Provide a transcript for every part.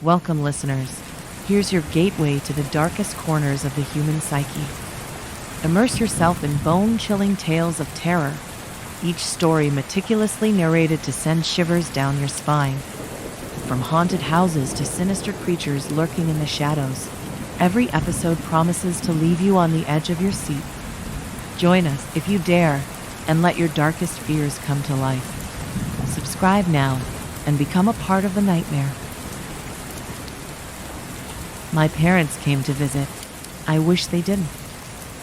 Welcome, listeners. Here's your gateway to the darkest corners of the human psyche. Immerse yourself in bone-chilling tales of terror, each story meticulously narrated to send shivers down your spine. From haunted houses to sinister creatures lurking in the shadows, every episode promises to leave you on the edge of your seat. Join us, if you dare, and let your darkest fears come to life. Subscribe now and become a part of the nightmare. My parents came to visit. I wish they didn't.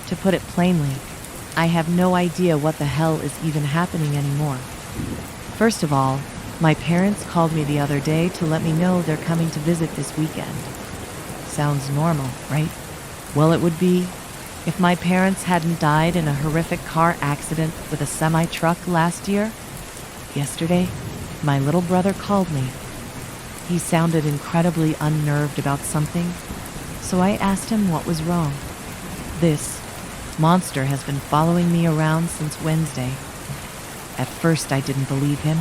To put it plainly, I have no idea what the hell is even happening anymore. First of all, my parents called me the other day to let me know they're coming to visit this weekend. Sounds normal, right? Well, it would be if my parents hadn't died in a horrific car accident with a semi-truck last year. Yesterday, my little brother called me. He sounded incredibly unnerved about something, so I asked him what was wrong. This monster has been following me around since Wednesday. At first, I didn't believe him,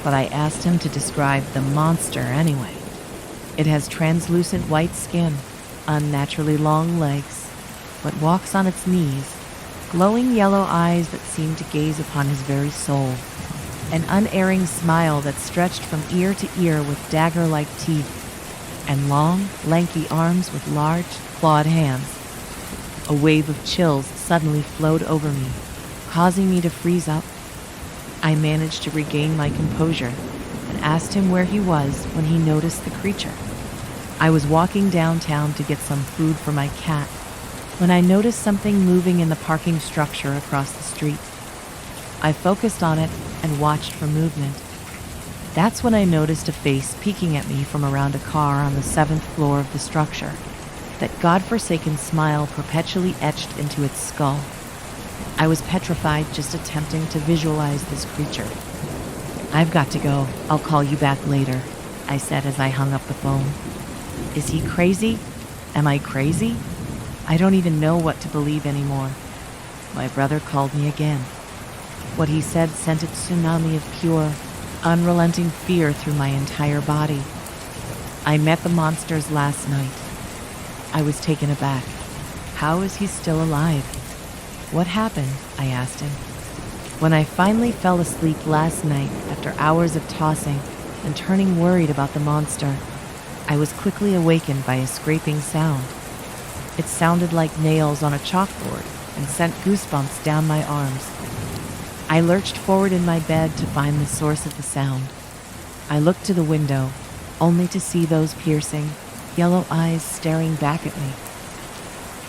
but I asked him to describe the monster anyway. It has translucent white skin, unnaturally long legs, but walks on its knees, glowing yellow eyes that seem to gaze upon his very soul, an unerring smile that stretched from ear to ear with dagger-like teeth, and long, lanky arms with large, clawed hands. A wave of chills suddenly flowed over me, causing me to freeze up. I managed to regain my composure and asked him where he was when he noticed the creature. I was walking downtown to get some food for my cat when I noticed something moving in the parking structure across the street. I focused on it and watched for movement. That's when I noticed a face peeking at me from around a car on the 7th floor of the structure, that godforsaken smile perpetually etched into its skull. I was petrified just attempting to visualize this creature. "I've got to go. I'll call you back later," I said as I hung up the phone. Is he crazy? Am I crazy? I don't even know what to believe anymore. My brother called me again. What he said sent a tsunami of pure, unrelenting fear through my entire body. I met the monsters last night. I was taken aback. How is he still alive? What happened? I asked him. When I finally fell asleep last night after hours of tossing and turning worried about the monster, I was quickly awakened by a scraping sound. It sounded like nails on a chalkboard and sent goosebumps down my arms. I lurched forward in my bed to find the source of the sound. I looked to the window, only to see those piercing, yellow eyes staring back at me.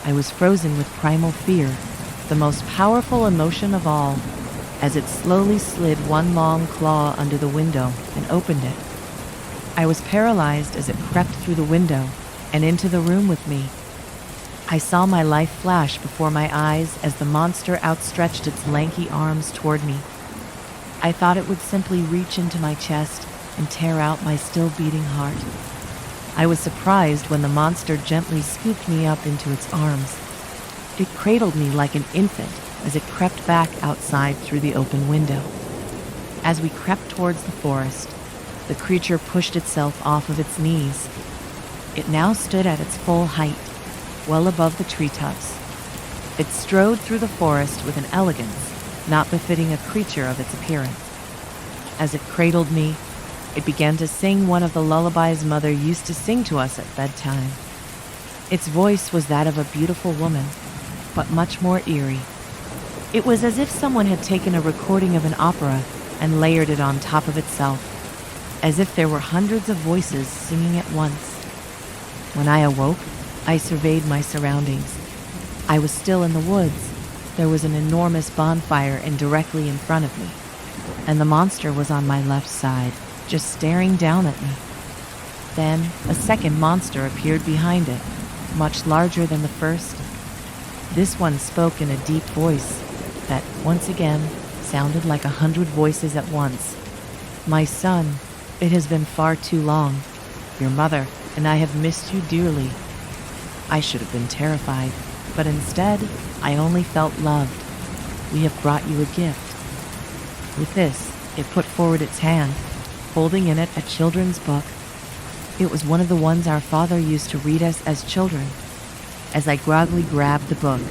I was frozen with primal fear, the most powerful emotion of all, as it slowly slid one long claw under the window and opened it. I was paralyzed as it crept through the window and into the room with me. I saw my life flash before my eyes as the monster outstretched its lanky arms toward me. I thought it would simply reach into my chest and tear out my still beating heart. I was surprised when the monster gently scooped me up into its arms. It cradled me like an infant as it crept back outside through the open window. As we crept towards the forest, the creature pushed itself off of its knees. It now stood at its full height, well above the treetops. It strode through the forest with an elegance not befitting a creature of its appearance. As it cradled me, it began to sing one of the lullabies Mother used to sing to us at bedtime. Its voice was that of a beautiful woman, but much more eerie. It was as if someone had taken a recording of an opera and layered it on top of itself, as if there were hundreds of voices singing at once. When I awoke, I surveyed my surroundings. I was still in the woods. There was an enormous bonfire directly in front of me, and the monster was on my left side, just staring down at me. Then, a second monster appeared behind it, much larger than the first. This one spoke in a deep voice that, once again, sounded like 100 voices at once. "My son, it has been far too long. Your mother and I have missed you dearly." I should have been terrified, but instead, I only felt loved. "We have brought you a gift." With this, it put forward its hand, holding in it a children's book. It was one of the ones our father used to read us as children. As I groggily grabbed the book,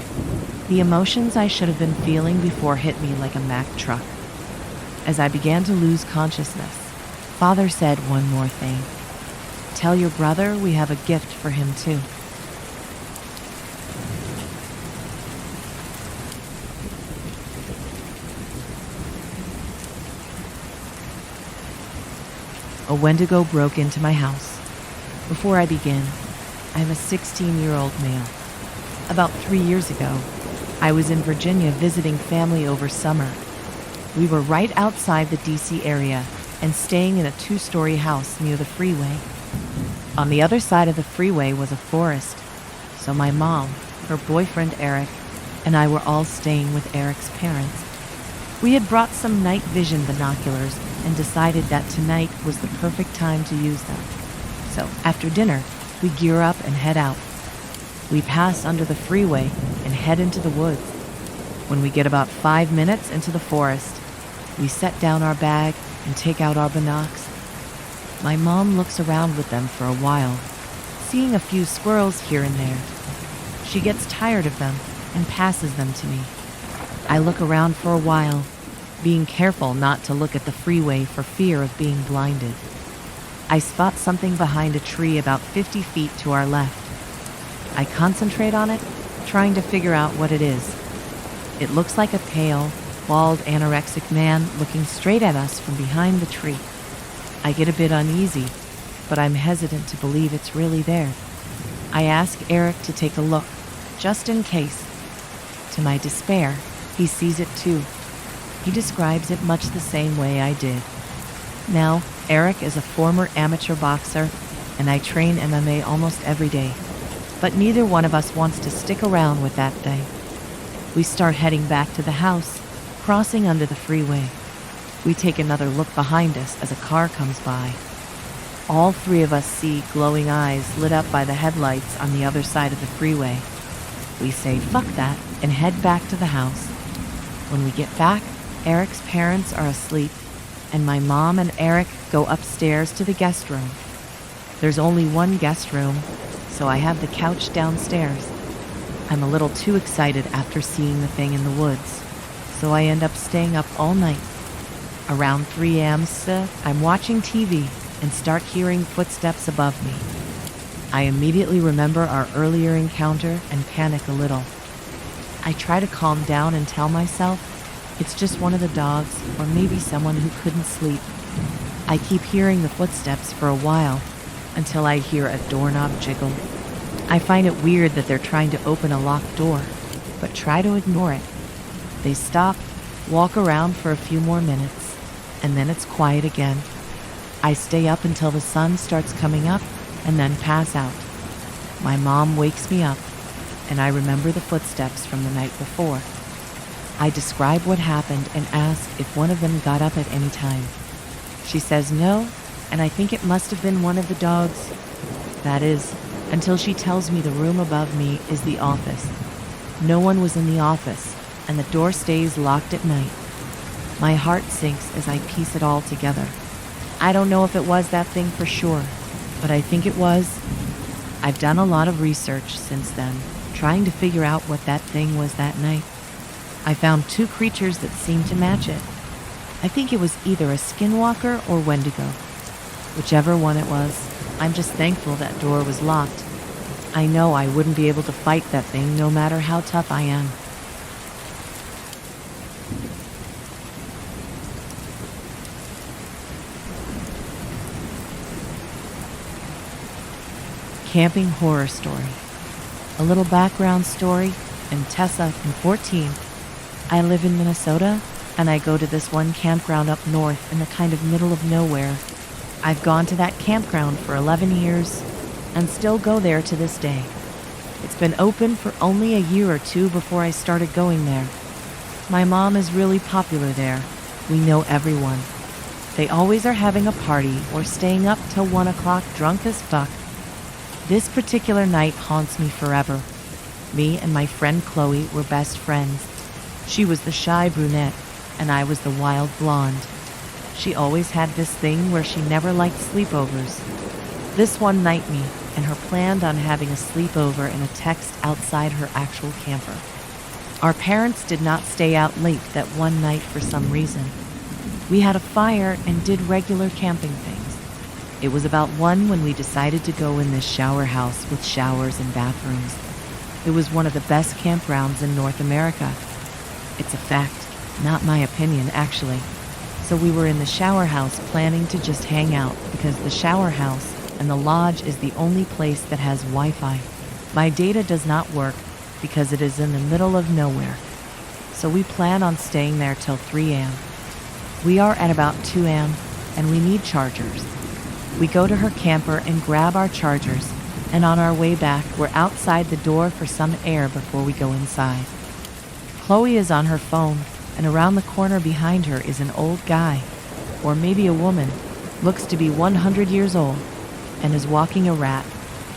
the emotions I should have been feeling before hit me like a Mack truck. As I began to lose consciousness, Father said one more thing. Tell your brother we have a gift for him too. A Wendigo broke into my house. Before I begin, I'm a 16-year-old male. About 3 years ago, I was in Virginia visiting family over summer. We were right outside the DC area and staying in a 2-story house near the freeway. On the other side of the freeway was a forest, so my mom, her boyfriend Eric, and I were all staying with Eric's parents. We had brought some night vision binoculars and decided that tonight was the perfect time to use them. So after dinner, we gear up and head out. We pass under the freeway and head into the woods. When we get about 5 minutes into the forest, we set down our bag and take out our binocs. My mom looks around with them for a while, seeing a few squirrels here and there. She gets tired of them and passes them to me. I look around for a while, being careful not to look at the freeway for fear of being blinded. I spot something behind a tree about 50 feet to our left. I concentrate on it, trying to figure out what it is. It looks like a pale, bald, anorexic man looking straight at us from behind the tree. I get a bit uneasy, but I'm hesitant to believe it's really there. I ask Eric to take a look, just in case. To my despair, he sees it too. He describes it much the same way I did. Now, Eric is a former amateur boxer, and I train MMA almost every day. But neither one of us wants to stick around with that thing. We start heading back to the house, crossing under the freeway. We take another look behind us as a car comes by. All 3 of us see glowing eyes lit up by the headlights on the other side of the freeway. We say, "Fuck that," and head back to the house. When we get back, Eric's parents are asleep, and my mom and Eric go upstairs to the guest room. There's only one guest room, so I have the couch downstairs. I'm a little too excited after seeing the thing in the woods, so I end up staying up all night. Around 3 a.m., I'm watching TV and start hearing footsteps above me. I immediately remember our earlier encounter and panic a little. I try to calm down and tell myself it's just one of the dogs or maybe someone who couldn't sleep. I keep hearing the footsteps for a while until I hear a doorknob jiggle. I find it weird that they're trying to open a locked door, but try to ignore it. They stop, walk around for a few more minutes, and then it's quiet again. I stay up until the sun starts coming up and then pass out. My mom wakes me up, and I remember the footsteps from the night before. I describe what happened and ask if one of them got up at any time. She says no, and I think it must have been one of the dogs. That is, until she tells me the room above me is the office. No one was in the office, and the door stays locked at night. My heart sinks as I piece it all together. I don't know if it was that thing for sure, but I think it was. I've done a lot of research since then, trying to figure out what that thing was that night. I found 2 creatures that seemed to match it. I think it was either a skinwalker or Wendigo. Whichever one it was, I'm just thankful that door was locked. I know I wouldn't be able to fight that thing no matter how tough I am. Camping horror story. A little background story. I'm Tessa, I'm 14. I live in Minnesota, and I go to this one campground up north in the kind of middle of nowhere. I've gone to that campground for 11 years and still go there to this day. It's been open for only a year or 2 before I started going there. My mom is really popular there. We know everyone. They always are having a party or staying up till 1 o'clock drunk as fuck. This particular night haunts me forever. Me and my friend Chloe were best friends. She was the shy brunette, and I was the wild blonde. She always had this thing where she never liked sleepovers. This one night me and her planned on having a sleepover in a text outside her actual camper. Our parents did not stay out late that one night for some reason. We had a fire and did regular camping things. It was about 1 when we decided to go in this shower house with showers and bathrooms. It was one of the best campgrounds in North America. It's a fact, not my opinion actually. So we were in the shower house planning to just hang out because the shower house and the lodge is the only place that has Wi-Fi. My data does not work because it is in the middle of nowhere. So we plan on staying there till 3 a.m. We are at about 2 a.m. and we need chargers. We go to her camper and grab our chargers, and on our way back, we're outside the door for some air before we go inside. Chloe is on her phone, and around the corner behind her is an old guy, or maybe a woman, looks to be 100 years old, and is walking a rat,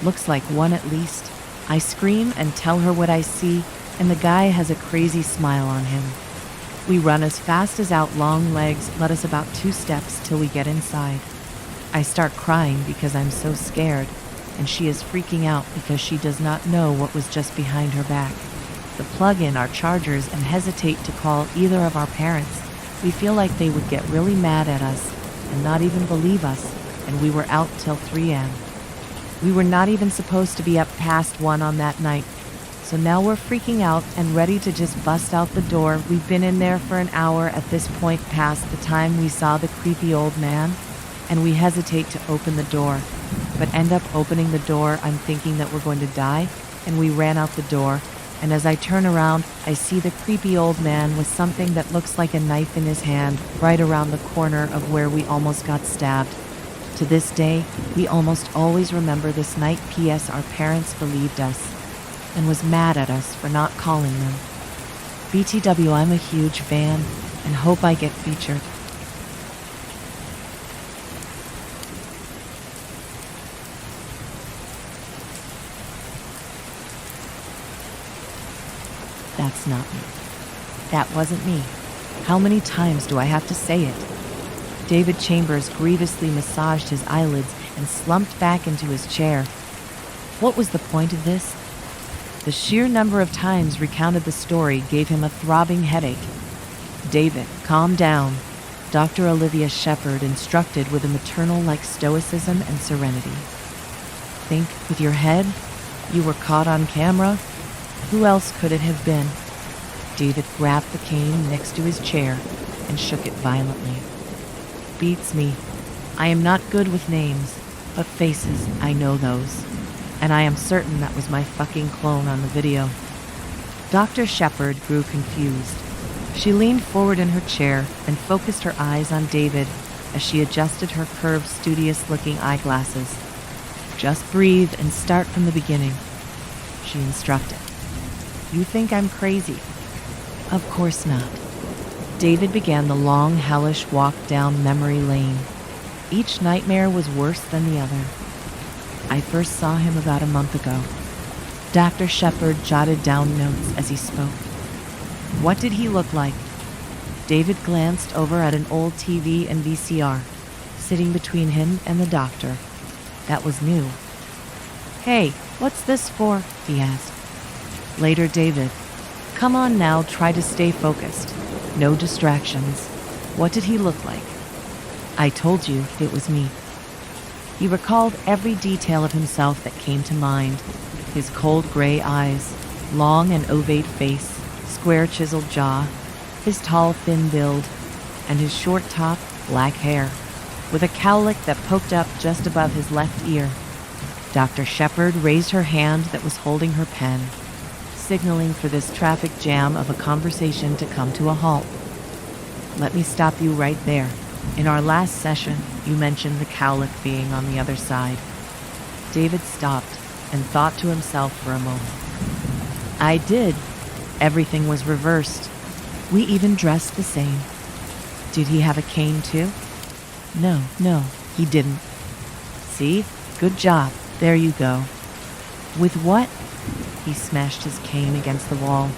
looks like one at least. I scream and tell her what I see, and the guy has a crazy smile on him. We run as fast as our long legs let us about 2 steps till we get inside. I start crying because I'm so scared, and she is freaking out because she does not know what was just behind her back. To plug in our chargers and hesitate to call either of our parents. We feel like they would get really mad at us and not even believe us, and we were out till 3 a.m. We were not even supposed to be up past 1 on that night. So now we're freaking out and ready to just bust out the door. We've been in there for an hour at this point past the time we saw the creepy old man, and we hesitate to open the door, but end up opening the door. I'm thinking that we're going to die, and we ran out the door, and as I turn around, I see the creepy old man with something that looks like a knife in his hand right around the corner of where we almost got stabbed. To this day, we almost always remember this night. P.S. Our parents believed us and was mad at us for not calling them. BTW, I'm a huge fan and hope I get featured. That's not me. That wasn't me. How many times do I have to say it? David Chambers grievously massaged his eyelids and slumped back into his chair. What was the point of this? The sheer number of times recounted the story gave him a throbbing headache. David, calm down, Dr. Olivia Shepard instructed with a maternal-like stoicism and serenity. Think with your head. You were caught on camera. Who else could it have been? David grabbed the cane next to his chair and shook it violently. Beats me. I am not good with names, but faces, I know those. And I am certain that was my fucking clone on the video. Dr. Shepard grew confused. She leaned forward in her chair and focused her eyes on David as she adjusted her curved, studious-looking eyeglasses. Just breathe and start from the beginning, she instructed. You think I'm crazy? Of course not. David began the long, hellish walk down memory lane. Each nightmare was worse than the other. I first saw him about a month ago. Dr. Shepard jotted down notes as he spoke. What did he look like? David glanced over at an old TV and VCR, sitting between him and the doctor. That was new. Hey, what's this for? He asked. Later, David. Come on now, try to stay focused. No distractions. What did he look like? I told you it was me. He recalled every detail of himself that came to mind. His cold gray eyes, long and ovate face, square chiseled jaw, his tall thin build, and his short top, black hair, with a cowlick that poked up just above his left ear. Dr. Shepard raised her hand that was holding her pen, signaling for this traffic jam of a conversation to come to a halt. Let me stop you right there. In our last session, you mentioned the cowlick being on the other side. David stopped and thought to himself for a moment. I did. Everything was reversed. We even dressed the same. Did he have a cane too? No, he didn't. See? Good job. There you go. With what? He smashed his cane against the wall.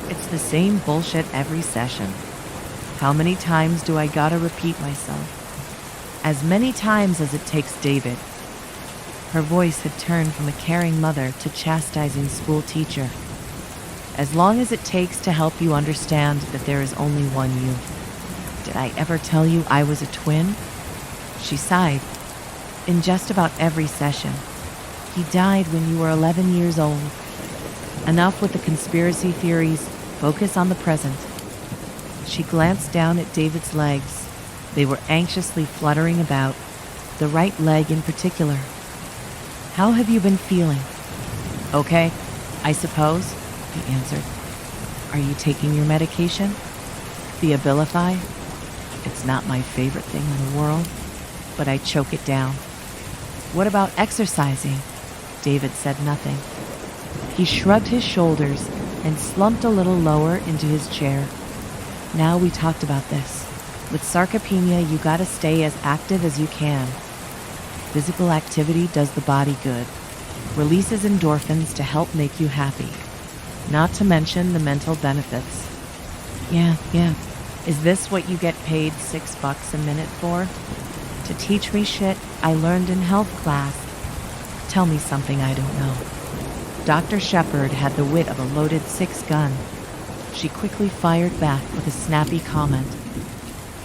It's the same bullshit every session. How many times do I gotta repeat myself? As many times as it takes, David. Her voice had turned from a caring mother to chastising school teacher. As long as it takes to help you understand that there is only one you. Did I ever tell you I was a twin? She sighed. In just about every session. He died when you were 11 years old. Enough with the conspiracy theories. Focus on the present. She glanced down at David's legs. They were anxiously fluttering about, the right leg in particular. How have you been feeling? Okay, I suppose, he answered. Are you taking your medication? The Abilify? It's not my favorite thing in the world, but I choke it down. What about exercising? David said nothing. He shrugged his shoulders and slumped a little lower into his chair. Now we talked about this. With sarcopenia, you gotta stay as active as you can. Physical activity does the body good. Releases endorphins to help make you happy. Not to mention the mental benefits. Yeah. Is this what you get paid $6 a minute for? To teach me shit I learned in health class. Tell me something I don't know. Dr. Shepard had the wit of a loaded 6-gun. She quickly fired back with a snappy comment.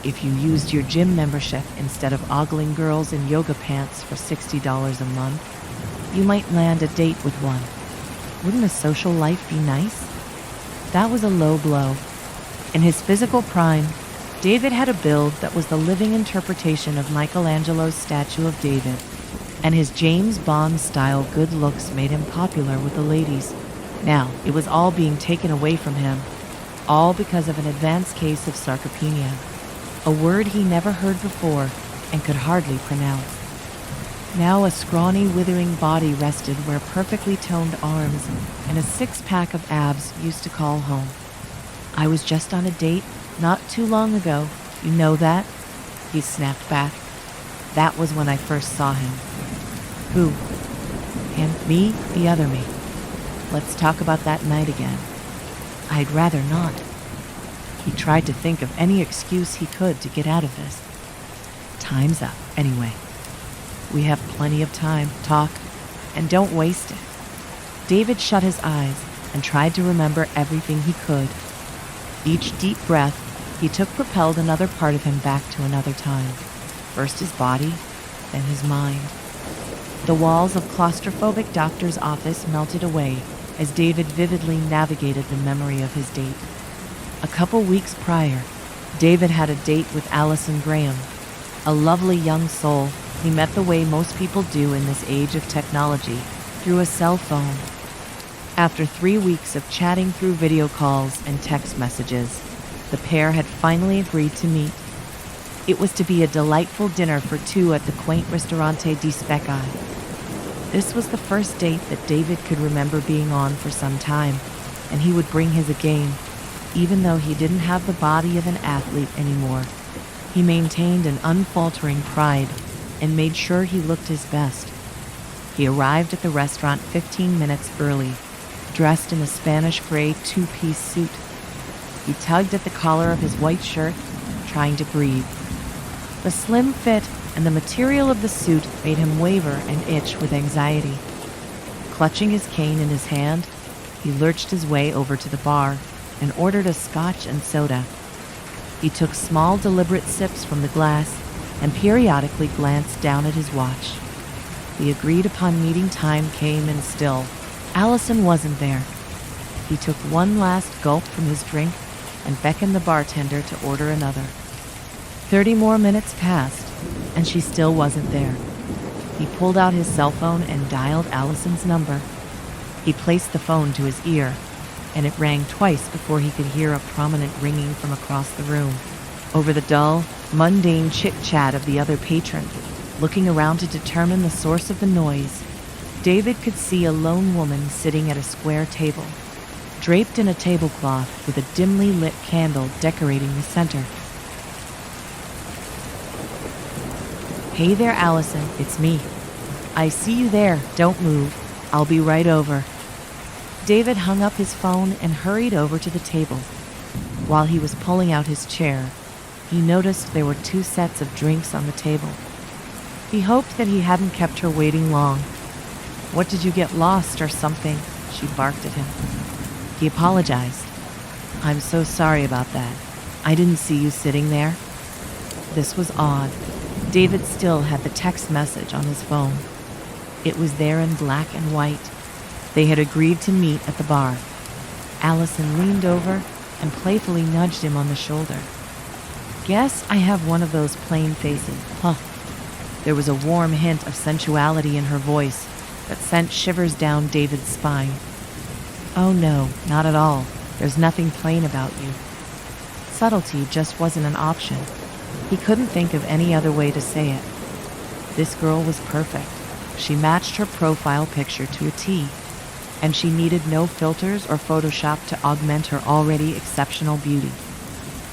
If you used your gym membership instead of ogling girls in yoga pants for $60 a month, you might land a date with one. Wouldn't a social life be nice? That was a low blow. In his physical prime, David had a build that was the living interpretation of Michelangelo's statue of David, and his James Bond-style good looks made him popular with the ladies. Now, it was all being taken away from him, all because of an advanced case of sarcopenia, a word he never heard before and could hardly pronounce. Now a scrawny, withering body rested where perfectly toned arms and a 6-pack of abs used to call home. I was just on a date not too long ago. You know that? He snapped back. That was when I first saw him. Who? And me, the other me. Let's talk about that night again. I'd rather not. He tried to think of any excuse he could to get out of this. Time's up, anyway. We have plenty of time. Talk, and don't waste it. David shut his eyes and tried to remember everything he could. Each deep breath he took propelled another part of him back to another time. First his body, then his mind. The walls of claustrophobic doctor's office melted away as David vividly navigated the memory of his date. A couple weeks prior, David had a date with Allison Graham, a lovely young soul he met the way most people do in this age of technology, through a cell phone. After 3 weeks of chatting through video calls and text messages, the pair had finally agreed to meet. It was to be a delightful dinner for two at the quaint Ristorante di Specchi. This was the first date that David could remember being on for some time, and he would bring his A game. Even though he didn't have the body of an athlete anymore, he maintained an unfaltering pride and made sure he looked his best. He arrived at the restaurant 15 minutes early, dressed in a Spanish gray 2-piece suit. He tugged at the collar of his white shirt, trying to breathe. The slim fit and the material of the suit made him waver and itch with anxiety. Clutching his cane in his hand, he lurched his way over to the bar and ordered a scotch and soda. He took small, deliberate sips from the glass and periodically glanced down at his watch. The agreed-upon meeting time came, and still, Allison wasn't there. He took one last gulp from his drink and beckoned the bartender to order another. 30 more minutes passed, and she still wasn't there. He pulled out his cell phone and dialed Allison's number. He placed the phone to his ear, and it rang twice before he could hear a prominent ringing from across the room. Over the dull, mundane chit-chat of the other patron, looking around to determine the source of the noise, David could see a lone woman sitting at a square table, draped in a tablecloth with a dimly lit candle decorating the center. Hey there, Allison, it's me. I see you there, don't move. I'll be right over. David hung up his phone and hurried over to the table. While he was pulling out his chair, he noticed there were 2 sets of drinks on the table. He hoped that he hadn't kept her waiting long, What, did you get lost or something? She barked at him. He apologized. I'm so sorry about that. I didn't see you sitting there. This was odd. David still had the text message on his phone. It was there in black and white. They had agreed to meet at the bar. Allison leaned over and playfully nudged him on the shoulder. Guess I have one of those plain faces, huh? There was a warm hint of sensuality in her voice that sent shivers down David's spine. Oh no, not at all. There's nothing plain about you. Subtlety just wasn't an option. He couldn't think of any other way to say it. This girl was perfect. She matched her profile picture to a T, and she needed no filters or Photoshop to augment her already exceptional beauty.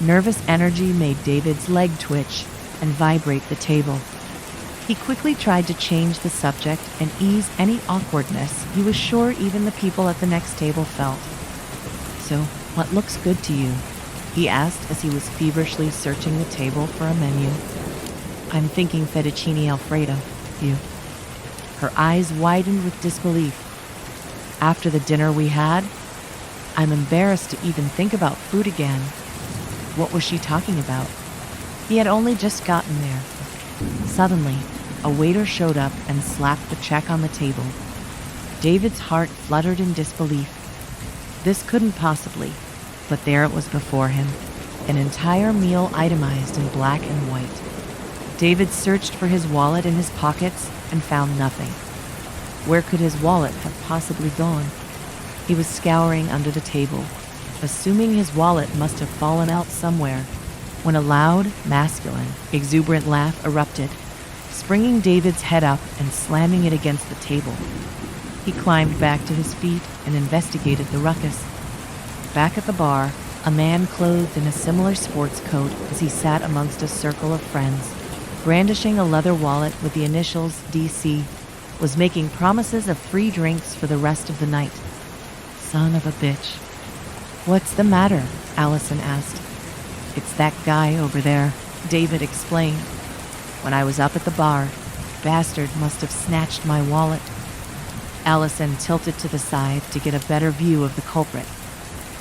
Nervous energy made David's leg twitch and vibrate the table. He quickly tried to change the subject and ease any awkwardness he was sure even the people at the next table felt. So, what looks good to you? He asked as he was feverishly searching the table for a menu. I'm thinking fettuccine alfredo. You. Her eyes widened with disbelief. After the dinner we had, I'm embarrassed to even think about food again. What was she talking about? He had only just gotten there. Suddenly, a waiter showed up and slapped the check on the table. David's heart fluttered in disbelief. This couldn't possibly, but there it was before him, an entire meal itemized in black and white. David searched for his wallet in his pockets and found nothing. Where could his wallet have possibly gone? He was scouring under the table, assuming his wallet must have fallen out somewhere, when a loud, masculine, exuberant laugh erupted, springing David's head up and slamming it against the table. He climbed back to his feet and investigated the ruckus. Back at the bar, a man clothed in a similar sports coat as he sat amongst a circle of friends, brandishing a leather wallet with the initials DC, was making promises of free drinks for the rest of the night. Son of a bitch. What's the matter? Allison asked. It's that guy over there, David explained. When I was up at the bar, bastard must have snatched my wallet. Allison tilted to the side to get a better view of the culprit.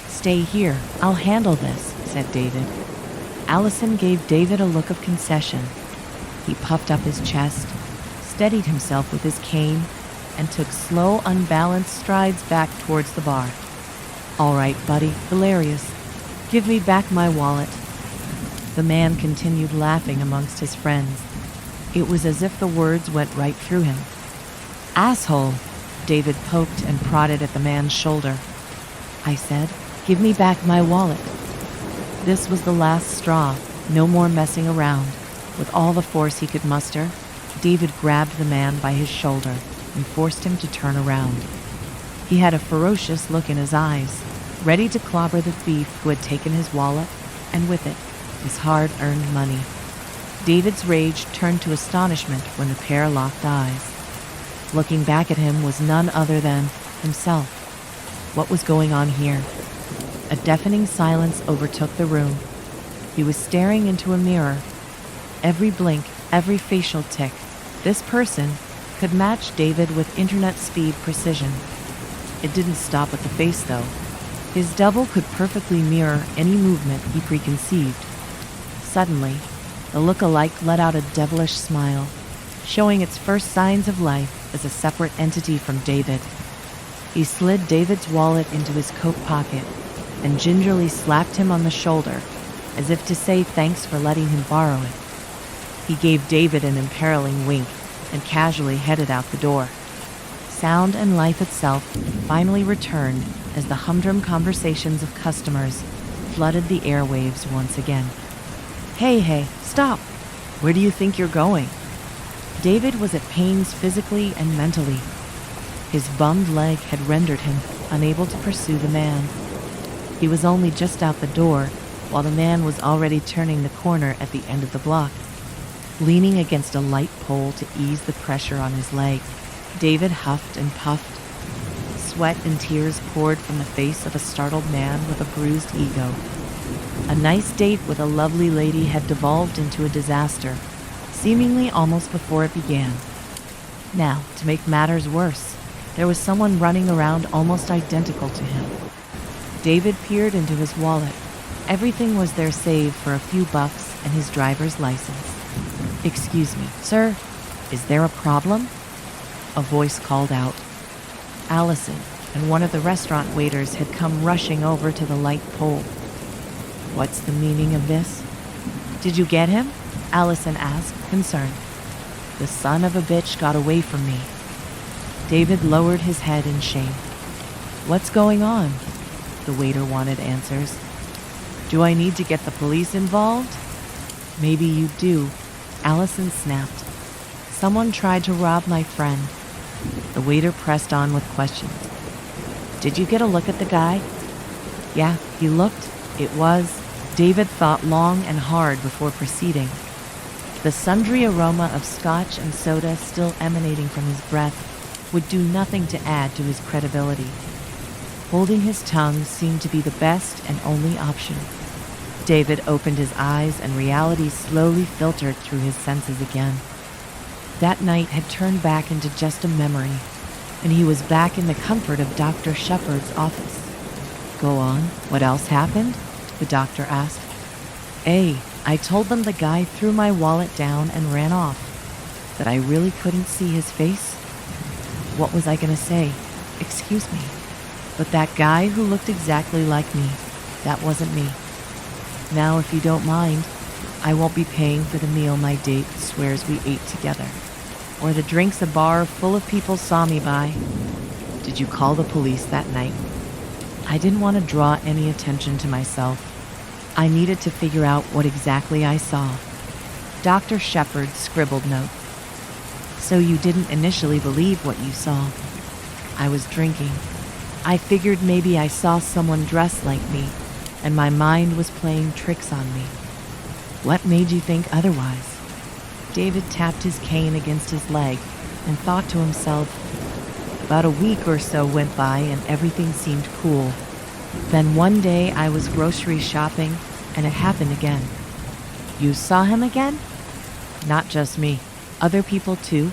Stay here, I'll handle this, said David. Allison gave David a look of concession. He puffed up his chest, steadied himself with his cane, and took slow, unbalanced strides back towards the bar. All right, buddy, hilarious. Give me back my wallet. The man continued laughing amongst his friends. It was as if the words went right through him. Asshole! David poked and prodded at the man's shoulder. I said, give me back my wallet. This was the last straw, no more messing around. With all the force he could muster, David grabbed the man by his shoulder and forced him to turn around. He had a ferocious look in his eyes, ready to clobber the thief who had taken his wallet, and with it, his hard-earned money. David's rage turned to astonishment when the pair locked eyes. Looking back at him was none other than himself. What was going on here? A deafening silence overtook the room. He was staring into a mirror. Every blink, every facial tic, this person could match David with internet speed precision. It didn't stop at the face, though. His double could perfectly mirror any movement he preconceived. Suddenly, the look-alike let out a devilish smile, showing its first signs of life as a separate entity from David. He slid David's wallet into his coat pocket and gingerly slapped him on the shoulder, as if to say thanks for letting him borrow it. He gave David an imperiling wink and casually headed out the door. Sound and life itself finally returned as the humdrum conversations of customers flooded the airwaves once again. Hey, stop! Where do you think you're going? David was at pains physically and mentally. His bummed leg had rendered him unable to pursue the man. He was only just out the door while the man was already turning the corner at the end of the block. Leaning against a light pole to ease the pressure on his leg, David huffed and puffed. Sweat and tears poured from the face of a startled man with a bruised ego. A nice date with a lovely lady had devolved into a disaster, seemingly almost before it began. Now, to make matters worse, There was someone running around almost identical to him. David peered into his wallet. Everything was there save for a few bucks and his driver's license. "Excuse me, sir, is there a problem?" A voice called out. Allison and one of the restaurant waiters had come rushing over to the light pole. "What's the meaning of this?" "Did you get him?" Allison asked, concerned. "The son of a bitch got away from me." David lowered his head in shame. "What's going on?" The waiter wanted answers. "Do I need to get the police involved?" "Maybe you do," Allison snapped. "Someone tried to rob my friend." The waiter pressed on with questions. "Did you get a look at the guy?" "Yeah, he looked. It was." David thought long and hard before proceeding. The sundry aroma of scotch and soda still emanating from his breath would do nothing to add to his credibility. Holding his tongue seemed to be the best and only option. David opened his eyes and reality slowly filtered through his senses again. That night had turned back into just a memory, and he was back in the comfort of Dr. Shepard's office. "Go on, what else happened?" the doctor asked. I told them the guy threw my wallet down and ran off. That I really couldn't see his face? What was I going to say? Excuse me. But that guy who looked exactly like me, that wasn't me. Now, if you don't mind, I won't be paying for the meal my date swears we ate together, or the drinks a bar full of people saw me buy. Did you call the police that night? I didn't want to draw any attention to myself. I needed to figure out what exactly I saw. Dr. Shepard scribbled notes. So you didn't initially believe what you saw. I was drinking. I figured maybe I saw someone dressed like me, and my mind was playing tricks on me. What made you think otherwise? David tapped his cane against his leg and thought to himself. About a week or so went by and everything seemed cool. Then one day I was grocery shopping and it happened again. You saw him again? Not just me. Other people too?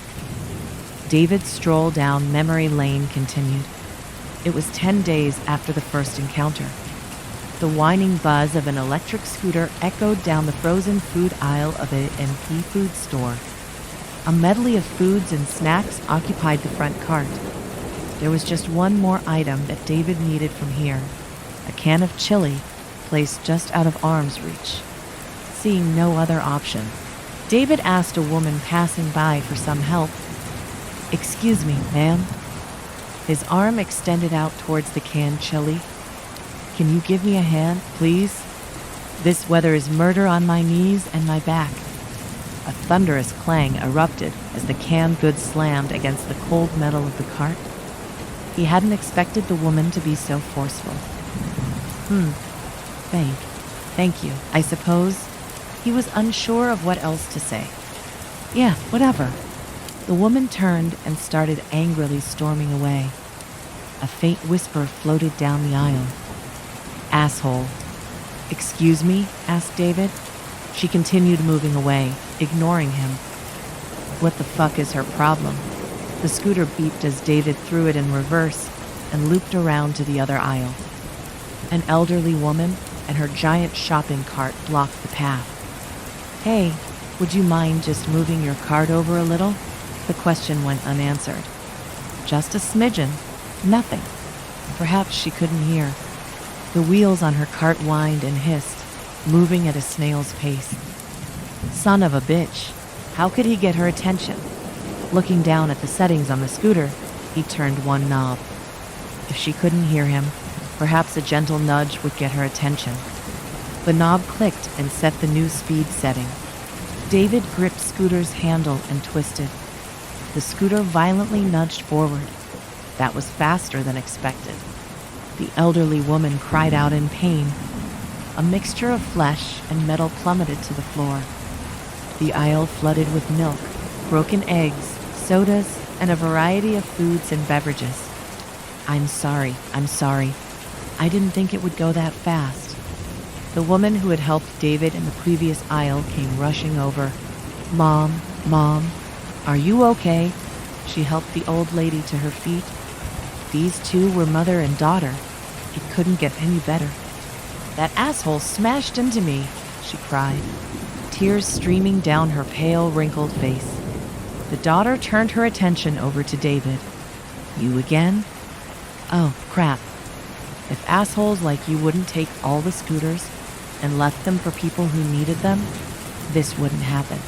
David's stroll down memory lane continued. It was 10 days after the first encounter. The whining buzz of an electric scooter echoed down the frozen food aisle of an MP food store. A medley of foods and snacks occupied the front cart. There was just one more item that David needed from here, a can of chili placed just out of arm's reach. Seeing no other option, David asked a woman passing by for some help. Excuse me, ma'am. His arm extended out towards the canned chili. Can you give me a hand, please? This weather is murder on my knees and my back. A thunderous clang erupted as the canned goods slammed against the cold metal of the cart. He hadn't expected the woman to be so forceful. Thank you, I suppose. He was unsure of what else to say. Yeah, whatever. The woman turned and started angrily storming away. A faint whisper floated down the aisle. Asshole. Excuse me? Asked David. She continued moving away, ignoring him. What the fuck is her problem? The scooter beeped as David threw it in reverse and looped around to the other aisle. An elderly woman and her giant shopping cart blocked the path. Hey, would you mind just moving your cart over a little? The question went unanswered. Just a smidgen. Nothing. Perhaps she couldn't hear. The wheels on her cart whined and hissed, moving at a snail's pace. Son of a bitch. How could he get her attention? Looking down at the settings on the scooter, he turned one knob. If she couldn't hear him, perhaps a gentle nudge would get her attention. The knob clicked and set the new speed setting. David gripped Scooter's handle and twisted. The scooter violently nudged forward. That was faster than expected. The elderly woman cried out in pain. A mixture of flesh and metal plummeted to the floor. The aisle flooded with milk, broken eggs, sodas, and a variety of foods and beverages. I'm sorry. I didn't think it would go that fast. The woman who had helped David in the previous aisle came rushing over. Mom, are you okay? She helped the old lady to her feet These two were mother and daughter. It couldn't get any better. "That asshole smashed into me," she cried, tears streaming down her pale, wrinkled face. The daughter turned her attention over to David. "You again? Oh, crap. If assholes like you wouldn't take all the scooters and left them for people who needed them, this wouldn't happen.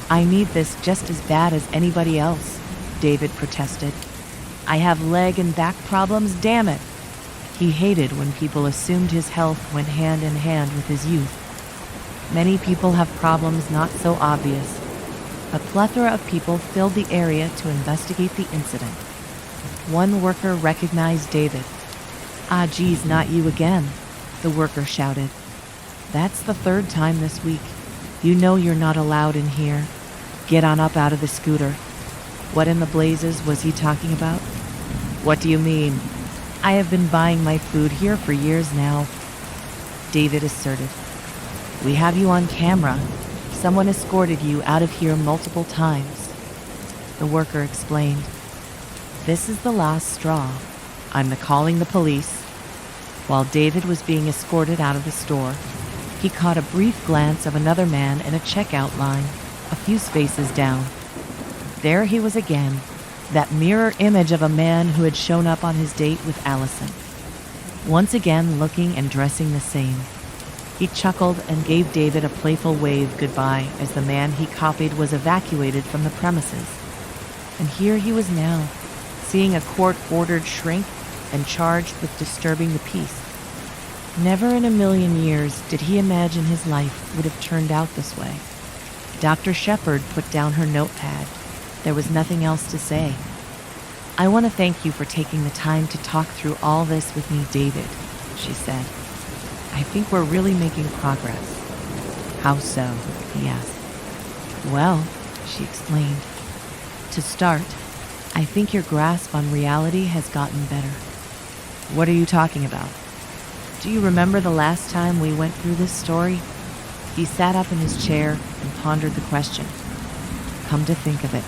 I need this just as bad as anybody else," David protested. "I have leg and back problems, damn it." He hated when people assumed his health went hand in hand with his youth. Many people have problems not so obvious. A plethora of people filled the area to investigate the incident. One worker recognized David. "Ah, geez, not you again," the worker shouted. "That's the third time this week. You know you're not allowed in here. Get on up out of the scooter." What in the blazes was he talking about? "What do you mean? I have been buying my food here for years now," David asserted. "We have you on camera. Someone escorted you out of here multiple times," the worker explained. "This is the last straw. I'm calling the police." While David was being escorted out of the store, he caught a brief glance of another man in a checkout line, a few spaces down. There he was again, that mirror image of a man who had shown up on his date with Allison. Once again looking and dressing the same. He chuckled and gave David a playful wave goodbye as the man he copied was evacuated from the premises. And here he was now, seeing a court-ordered shrink and charged with disturbing the peace. Never in a million years did he imagine his life would have turned out this way. Dr. Shepard put down her notepad. There was nothing else to say. "I want to thank you for taking the time to talk through all this with me, David," she said. "I think we're really making progress." "How so?" he asked. "Well," she explained, "to start, I think your grasp on reality has gotten better." "What are you talking about?" "Do you remember the last time we went through this story?" He sat up in his chair and pondered the question. Come to think of it,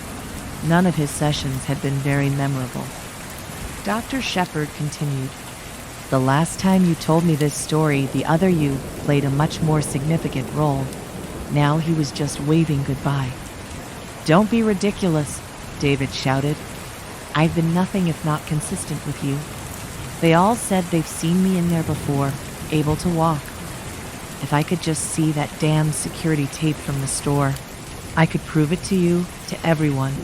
none of his sessions had been very memorable. Dr. Shepard continued, "The last time you told me this story, the other you played a much more significant role. Now he was just waving goodbye." "Don't be ridiculous," David shouted. "I've been nothing if not consistent with you. They all said they've seen me in there before, able to walk. If I could just see that damn security tape from the store, I could prove it to you, to everyone.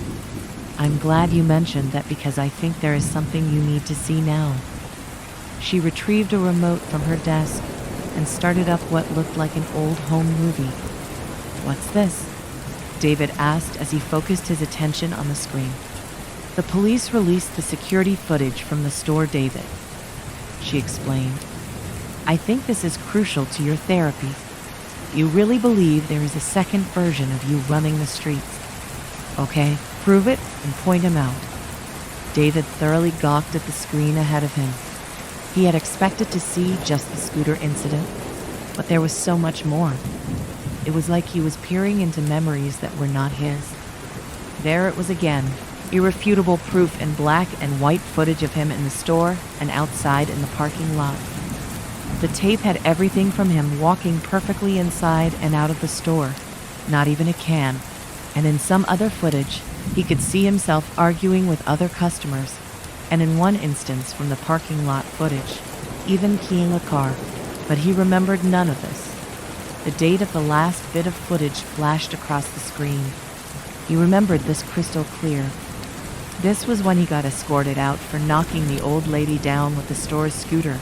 I'm glad you mentioned that because I think there is something you need to see now." She retrieved a remote from her desk and started up what looked like an old home movie. "What's this?" David asked as he focused his attention on the screen. "The police released the security footage from the store, David," she explained. "I think this is crucial to your therapy. You really believe there is a second version of you running the streets. Okay, prove it and point him out." David thoroughly gawked at the screen ahead of him. He had expected to see just the scooter incident, but there was so much more. It was like he was peering into memories that were not his. There it was again, irrefutable proof in black and white footage of him in the store and outside in the parking lot. The tape had everything from him walking perfectly inside and out of the store, not even a can, and in some other footage, he could see himself arguing with other customers, and in one instance from the parking lot footage, even keying a car, but he remembered none of this. The date of the last bit of footage flashed across the screen. He remembered this crystal clear. This was when he got escorted out for knocking the old lady down with the store's scooter,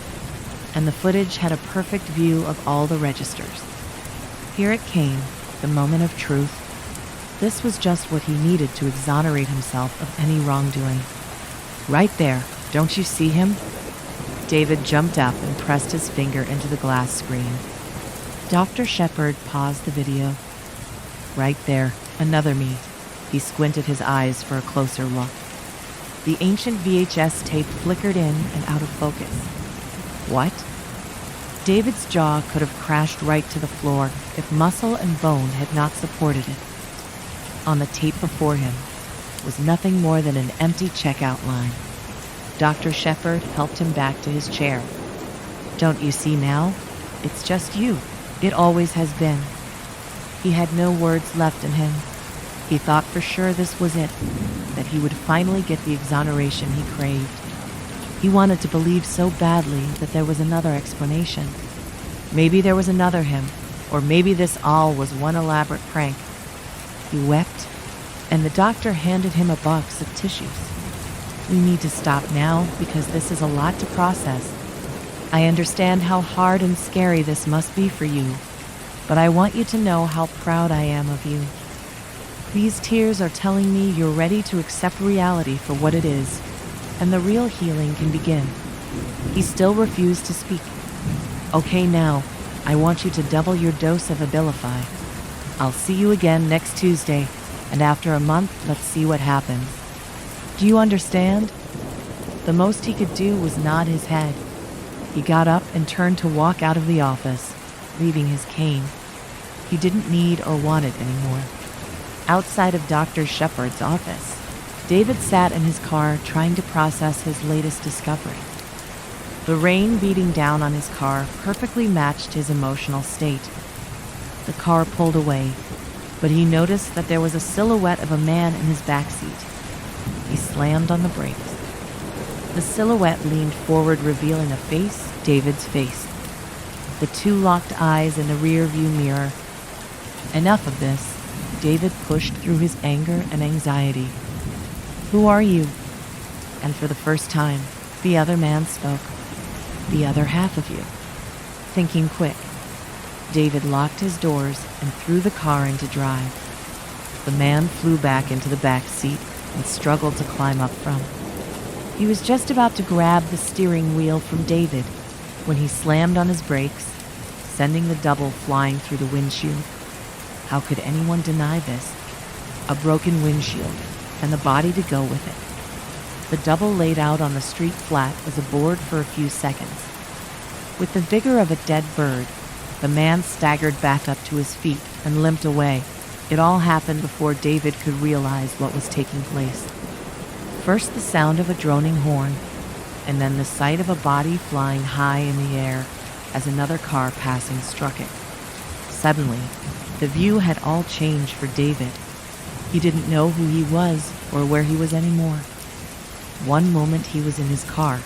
and the footage had a perfect view of all the registers. Here it came, the moment of truth. This was just what he needed to exonerate himself of any wrongdoing. "Right there, don't you see him?" David jumped up and pressed his finger into the glass screen. Dr. Shepard paused the video. "Right there, another me." He squinted his eyes for a closer look. The ancient VHS tape flickered in and out of focus. What? David's jaw could have crashed right to the floor if muscle and bone had not supported it. On the tape before him was nothing more than an empty checkout line. Dr. Shepard helped him back to his chair. Don't you see now? It's just you. It always has been. He had no words left in him. He thought for sure this was it, that he would finally get the exoneration he craved. He wanted to believe so badly that there was another explanation. Maybe there was another him, or maybe this all was one elaborate prank. He wept, and the doctor handed him a box of tissues. We need to stop now because this is a lot to process. I understand how hard and scary this must be for you, but I want you to know how proud I am of you. These tears are telling me you're ready to accept reality for what it is, and the real healing can begin. He still refused to speak. Okay, now, I want you to double your dose of Abilify. I'll see you again next Tuesday, and after a month, let's see what happens. Do you understand? The most he could do was nod his head. He got up and turned to walk out of the office, leaving his cane. He didn't need or want it anymore. Outside of Dr. Shepard's office, David sat in his car trying to process his latest discovery. The rain beating down on his car perfectly matched his emotional state. The car pulled away, but he noticed that there was a silhouette of a man in his backseat. He slammed on the brakes. The silhouette leaned forward, revealing a face, David's face. The two locked eyes in the rear-view mirror. Enough of this. David pushed through his anger and anxiety. Who are you? And for the first time, the other man spoke. The other half of you. Thinking quick, David locked his doors and threw the car into drive. The man flew back into the back seat and struggled to climb up from. He was just about to grab the steering wheel from David when he slammed on his brakes, sending the double flying through the windshield. How could anyone deny this? A broken windshield and the body to go with it. The double laid out on the street flat was aboard for a few seconds. With the vigor of a dead bird, the man staggered back up to his feet and limped away. It all happened before David could realize what was taking place. First the sound of a droning horn, and then the sight of a body flying high in the air as another car passing struck it. Suddenly, the view had all changed for David. He didn't know who he was or where he was anymore. One moment he was in his car,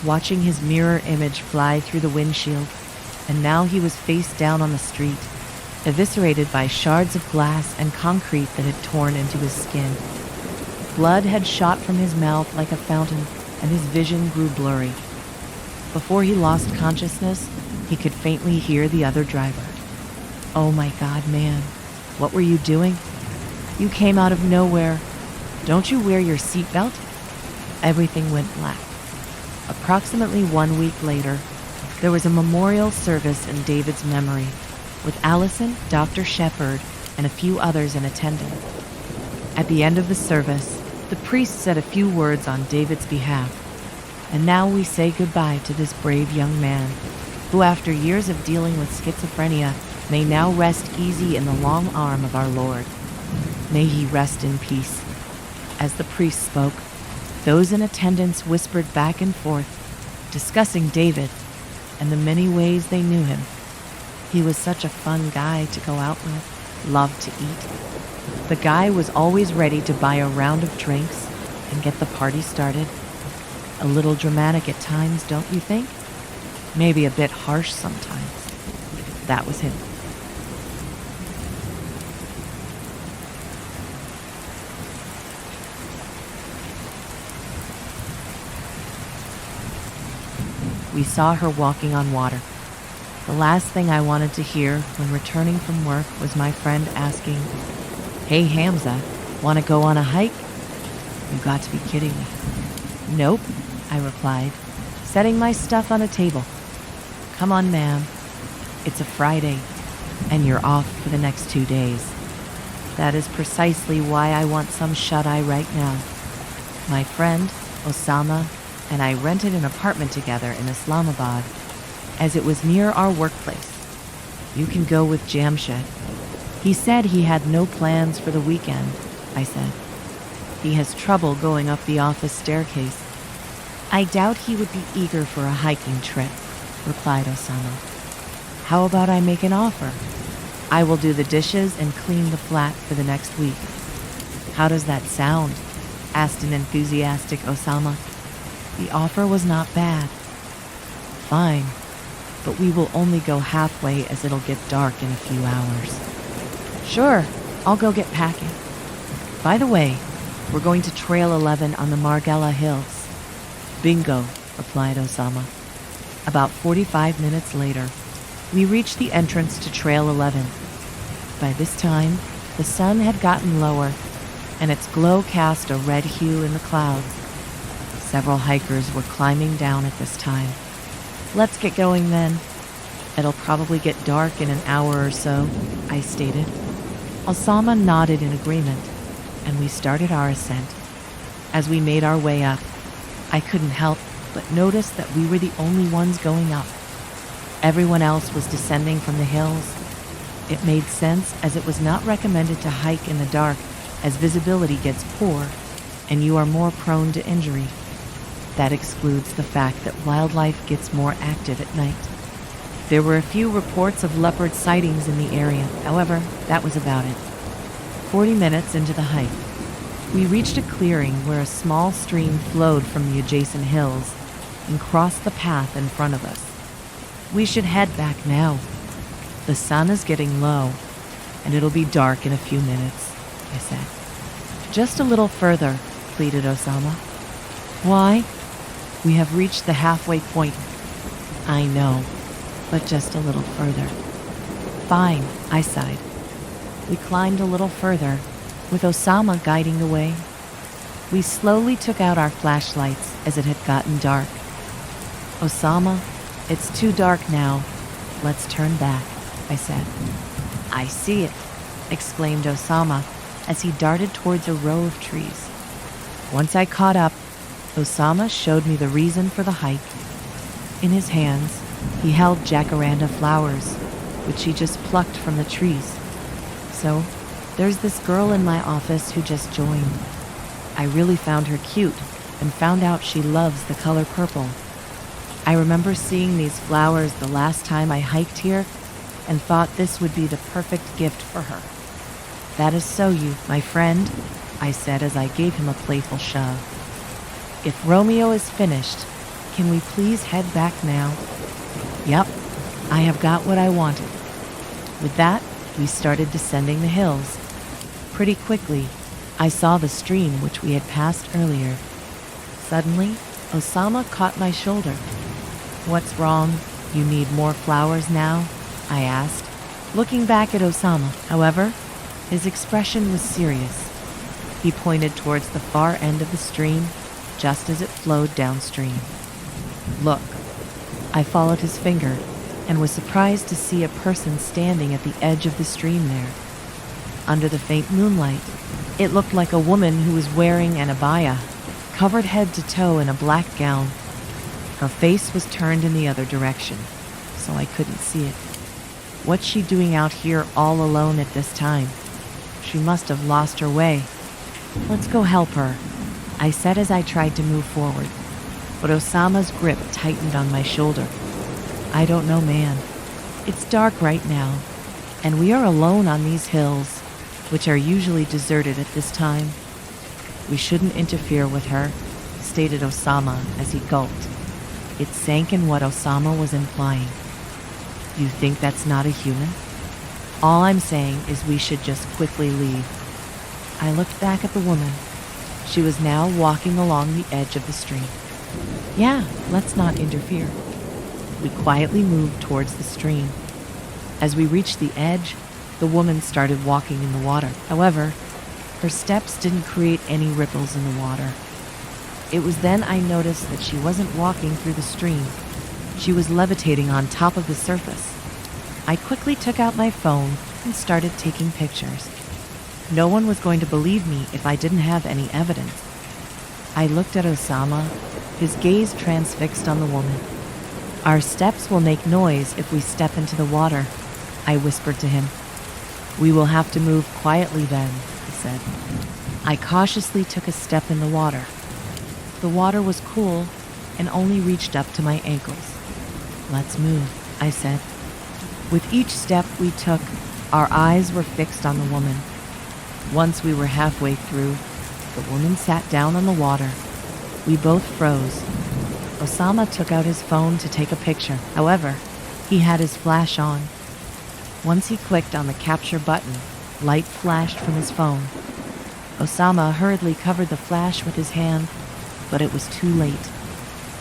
watching his mirror image fly through the windshield, and now he was face down on the street, eviscerated by shards of glass and concrete that had torn into his skin. Blood had shot from his mouth like a fountain, and his vision grew blurry. Before he lost consciousness, he could faintly hear the other driver. Oh my God, man, what were you doing? You came out of nowhere. Don't you wear your seatbelt? Everything went black. Approximately 1 week later, there was a memorial service in David's memory, with Allison, Dr. Shepard, and a few others in attendance. At the end of the service, the priest said a few words on David's behalf, and now we say goodbye to this brave young man, who after years of dealing with schizophrenia, may now rest easy in the long arm of our Lord. May he rest in peace. As the priest spoke, those in attendance whispered back and forth, discussing David and the many ways they knew him. He was such a fun guy to go out with, loved to eat. The guy was always ready to buy a round of drinks and get the party started. A little dramatic at times, don't you think? Maybe a bit harsh sometimes. That was him. We saw her walking on water. The last thing I wanted to hear when returning from work was my friend asking, "Hey Hamza, want to go on a hike?" You got to be kidding me. "Nope," I replied, setting my stuff on a table. "Come on, ma'am. It's a Friday, and you're off for the next 2 days. That is precisely why I want some shut-eye right now. My friend, Osama, and I rented an apartment together in Islamabad, as it was near our workplace. You can go with Jamshed." He said he had no plans for the weekend, I said. He has trouble going up the office staircase. I doubt he would be eager for a hiking trip, replied Osama. How about I make an offer? I will do the dishes and clean the flat for the next week. How does that sound? Asked an enthusiastic Osama. The offer was not bad. Fine, but we will only go halfway as it'll get dark in a few hours. Sure, I'll go get packing. By the way, we're going to Trail 11 on the Margella Hills. Bingo, replied Osama. About 45 minutes later, we reached the entrance to Trail 11. By this time, the sun had gotten lower, and its glow cast a red hue in the clouds. Several hikers were climbing down at this time. Let's get going then. It'll probably get dark in an hour or so, I stated. Osama nodded in agreement, and we started our ascent. As we made our way up, I couldn't help but notice that we were the only ones going up. Everyone else was descending from the hills. It made sense, as it was not recommended to hike in the dark, as visibility gets poor and you are more prone to injury. That excludes the fact that wildlife gets more active at night. There were a few reports of leopard sightings in the area. However, that was about it. 40 minutes into the hike, we reached a clearing where a small stream flowed from the adjacent hills and crossed the path in front of us. We should head back now. The sun is getting low, and it'll be dark in a few minutes, I said. Just a little further, pleaded Osama. Why? We have reached the halfway point. I know, but just a little further. Fine, I sighed. We climbed a little further, with Osama guiding the way. We slowly took out our flashlights as it had gotten dark. Osama, it's too dark now. Let's turn back, I said. I see it, exclaimed Osama as he darted towards a row of trees. Once I caught up, Osama showed me the reason for the hike. In his hands, he held jacaranda flowers, which he just plucked from the trees. So, there's this girl in my office who just joined. I really found her cute and found out she loves the color purple. I remember seeing these flowers the last time I hiked here and thought this would be the perfect gift for her. That is so you, my friend, I said as I gave him a playful shove. If Romeo is finished, can we please head back now? Yep, I have got what I wanted. With that, we started descending the hills. Pretty quickly, I saw the stream which we had passed earlier. Suddenly, Osama caught my shoulder. What's wrong? You need more flowers now? I asked, looking back at Osama. However, his expression was serious. He pointed towards the far end of the stream, just as it flowed downstream. Look. I followed his finger and was surprised to see a person standing at the edge of the stream there. Under the faint moonlight, it looked like a woman who was wearing an abaya, covered head to toe in a black gown. Her face was turned in the other direction, so I couldn't see it. What's she doing out here all alone at this time? She must have lost her way. Let's go help her, I said as I tried to move forward, but Osama's grip tightened on my shoulder. I don't know, man. It's dark right now, and we are alone on these hills, which are usually deserted at this time. We shouldn't interfere with her, stated Osama as he gulped. It sank in what Osama was implying. You think that's not a human? All I'm saying is we should just quickly leave. I looked back at the woman. She was now walking along the edge of the stream. Yeah, let's not interfere. We quietly moved towards the stream. As we reached the edge, the woman started walking in the water. However, her steps didn't create any ripples in the water. It was then I noticed that she wasn't walking through the stream. She was levitating on top of the surface. I quickly took out my phone and started taking pictures. No one was going to believe me if I didn't have any evidence. I looked at Osama, his gaze transfixed on the woman. Our steps will make noise if we step into the water, I whispered to him. We will have to move quietly then, he said. I cautiously took a step in the water. The water was cool, and only reached up to my ankles. "Let's move," I said. With each step we took, our eyes were fixed on the woman. Once we were halfway through, the woman sat down on the water. We both froze. Osama took out his phone to take a picture. However, he had his flash on. Once he clicked on the capture button, light flashed from his phone. Osama hurriedly covered the flash with his hand, but it was too late.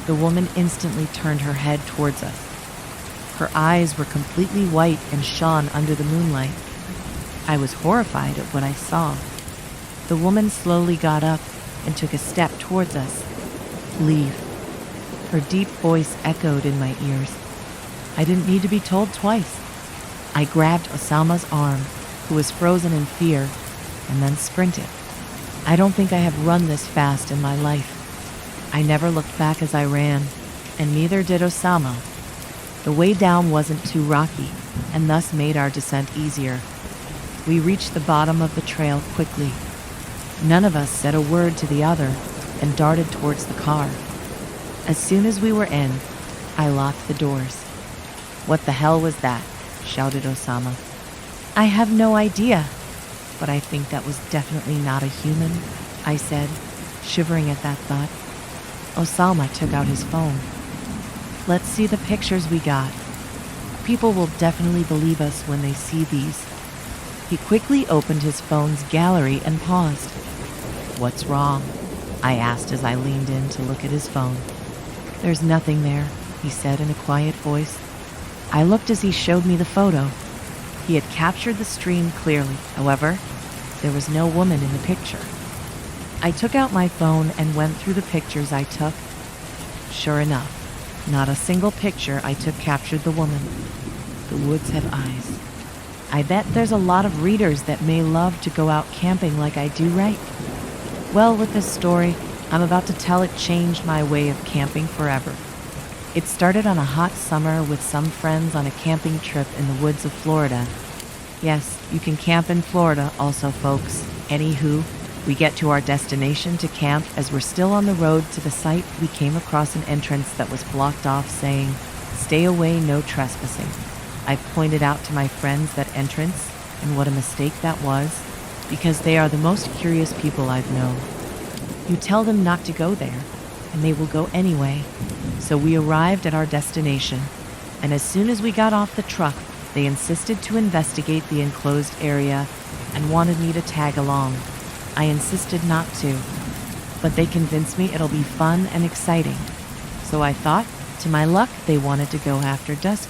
The woman instantly turned her head towards us. Her eyes were completely white and shone under the moonlight. I was horrified at what I saw. The woman slowly got up and took a step towards us. "Leave." Her deep voice echoed in my ears. I didn't need to be told twice. I grabbed Osama's arm, who was frozen in fear, and then sprinted. I don't think I have run this fast in my life. I never looked back as I ran, and neither did Osama. The way down wasn't too rocky, and thus made our descent easier. We reached the bottom of the trail quickly. None of us said a word to the other and darted towards the car. As soon as we were in, I locked the doors. "What the hell was that?" shouted Osama. "I have no idea, but I think that was definitely not a human," I said, shivering at that thought. Osama took out his phone. "Let's see the pictures we got. People will definitely believe us when they see these." He quickly opened his phone's gallery and paused. "What's wrong?" I asked as I leaned in to look at his phone. "There's nothing there," he said in a quiet voice. I looked as he showed me the photo. He had captured the stream clearly. However, there was no woman in the picture. I took out my phone and went through the pictures I took. Sure enough, not a single picture I took captured the woman. The woods have eyes. I bet there's a lot of readers that may love to go out camping like I do, right? Well, with this story I'm about to tell, it changed my way of camping forever. It started on a hot summer with some friends on a camping trip in the woods of Florida. Yes, you can camp in Florida also, folks. Anywho, we get to our destination to camp. As we're still on the road to the site, we came across an entrance that was blocked off saying, "Stay away, no trespassing." I pointed out to my friends that entrance and what a mistake that was, because they are the most curious people I've known. You tell them not to go there, and they will go anyway. So we arrived at our destination, and as soon as we got off the truck, they insisted to investigate the enclosed area and wanted me to tag along. I insisted not to, but they convinced me it'll be fun and exciting. So I thought, to my luck, they wanted to go after dusk.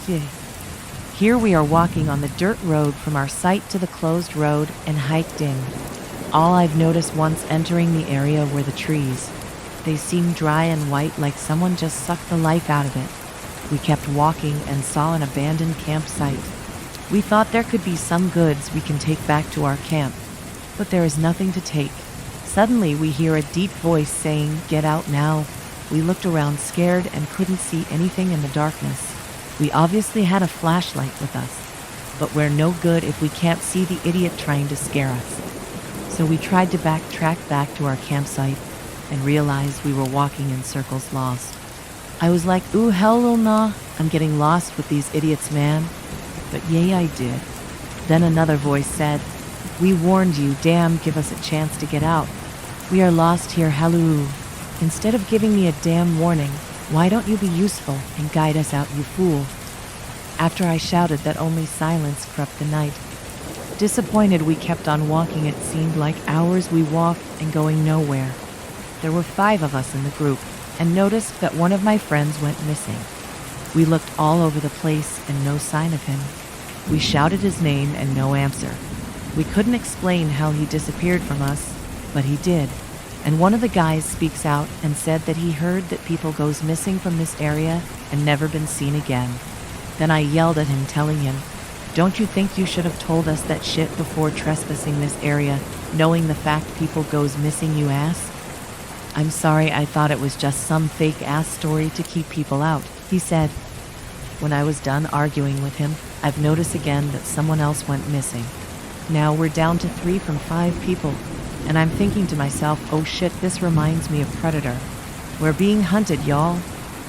Here we are walking on the dirt road from our site to the closed road and hiked in. All I've noticed once entering the area were the trees. They seemed dry and white, like someone just sucked the life out of it. We kept walking and saw an abandoned campsite. We thought there could be some goods we can take back to our camp, but there is nothing to take. Suddenly we hear a deep voice saying, "Get out now." We looked around scared and couldn't see anything in the darkness. We obviously had a flashlight with us, but we're no good if we can't see the idiot trying to scare us. So we tried to backtrack back to our campsite and realized we were walking in circles lost. I was like, "Ooh, hell nah, I'm getting lost with these idiots, man." But yay, I did. Then another voice said, "We warned you, damn, give us a chance to get out. We are lost here, halloo. Instead of giving me a damn warning, why don't you be useful and guide us out, you fool?" After I shouted that, only silence crept the night. Disappointed, we kept on walking. It seemed like hours we walked and going nowhere. There were 5 of us in the group, and noticed that one of my friends went missing. We looked all over the place and no sign of him. We shouted his name and no answer. We couldn't explain how he disappeared from us, but he did. And one of the guys speaks out and said that he heard that people goes missing from this area and never been seen again. Then I yelled at him, telling him, "Don't you think you should have told us that shit before trespassing this area, knowing the fact people goes missing, you ass?" "I'm sorry, I thought it was just some fake-ass story to keep people out," he said. When I was done arguing with him, I've noticed again that someone else went missing. Now we're down to 3 from 5 people, and I'm thinking to myself, oh shit, this reminds me of Predator. We're being hunted, y'all.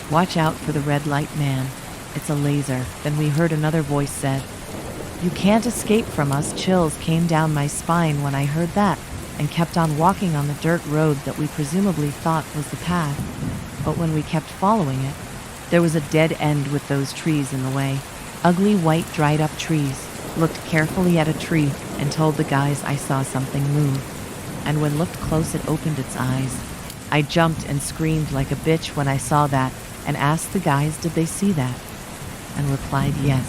"Watch out for the red light, man. It's a laser." Then we heard another voice said, "You can't escape from us." Chills came down my spine when I heard that, and kept on walking on the dirt road that we presumably thought was the path. But when we kept following it, there was a dead end with those trees in the way. Ugly white dried up trees. Looked carefully at a tree and told the guys I saw something move. And when looked close, it opened its eyes. I jumped and screamed like a bitch when I saw that, and asked the guys did they see that, and replied yes.